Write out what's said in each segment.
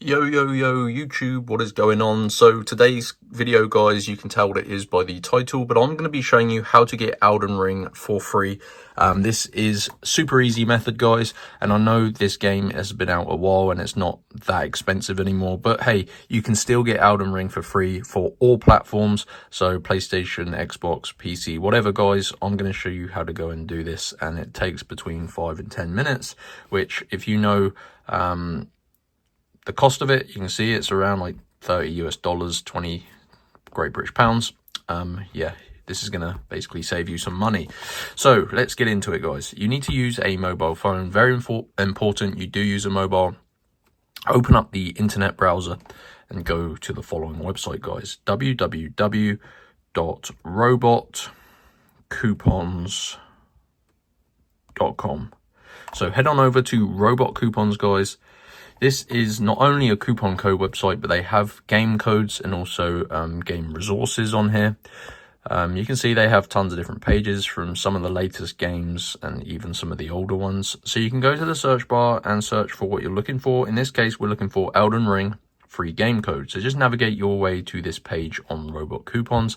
Yo, YouTube, what is going on? So today's video, guys, you can tell what it is by the title, but I'm going to be showing you how to get Elden Ring for free. This is super easy method, guys, and I know this game has been out a while and it's not that expensive anymore, but hey, you can still get Elden Ring for free for all platforms, so PlayStation, Xbox, PC, whatever, guys. I'm going to show you how to go and do this, and it takes between 5 and 10 minutes, which, if you know the cost of it, you can see it's around like $30 US, 20 Great British pounds. Yeah, this is gonna basically save you some money. So let's get into it, guys. You need to use a mobile phone. Very important you do use a mobile. Open up the internet browser and go to the following website, guys: www.robotcoupons.com. So head on over to Robot Coupons, guys. This is not only a coupon code website, but they have game codes and also game resources on here. You can see they have tons of different pages from some of the latest games and even some of the older ones. So you can go to the search bar and search for what you're looking for. In this case, we're looking for Elden Ring free game code. So just navigate your way to this page on Robot Coupons.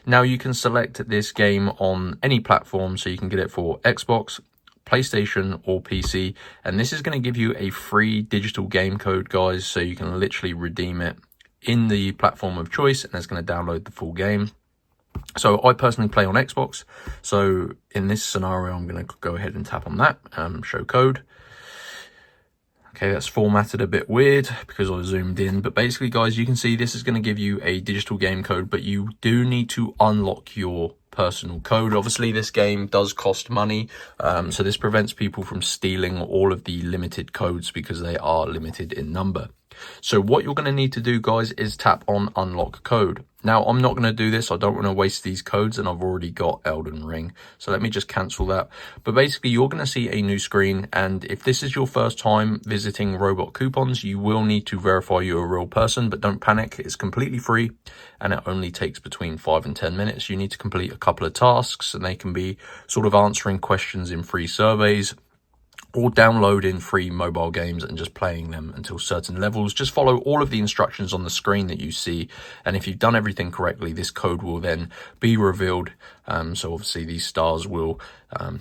Now you can select this game on any platform, so you can get it for Xbox, PlayStation or PC, and this is going to give you a free digital game code, guys, so you can literally redeem it in the platform of choice, and it's going to download the full game. So I personally play on Xbox, so in this scenario I'm going to go ahead and tap on that, show code. Okay, that's formatted a bit weird because I zoomed in, but basically, guys, you can see this is going to give you a digital game code, but you do need to unlock your personal code. Obviously, this game does cost money, so this prevents people from stealing all of the limited codes because they are limited in number. So what you're going to need to do, guys, is tap on unlock code. Now, I'm not going to do this. I don't want to waste these codes, and I've already got Elden Ring. So let me just cancel that. But basically, you're going to see a new screen. And if this is your first time visiting Robot Coupons, you will need to verify you're a real person. But don't panic. It's completely free, and it only takes between 5 and 10 minutes. You need to complete a couple of tasks, and they can be sort of answering questions in free surveys, or downloading free mobile games and just playing them until certain levels. Just follow all of the instructions on the screen that you see, and if you've done everything correctly, this code will then be revealed. So obviously these stars will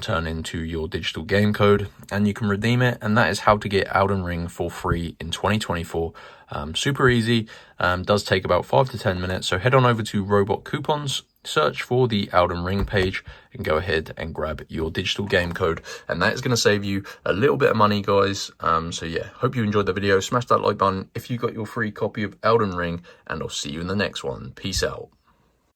turn into your digital game code, and you can redeem it. And that is how to get Elden Ring for free in 2024. Super easy. Does take about 5 to 10 minutes. So head on over to Robot Coupons, search for the Elden Ring page, and go ahead and grab your digital game code, and that is going to save you a little bit of money, guys. So yeah, hope you enjoyed the video. Smash that like button if you got your free copy of Elden Ring, and I'll see you in the next one. Peace out.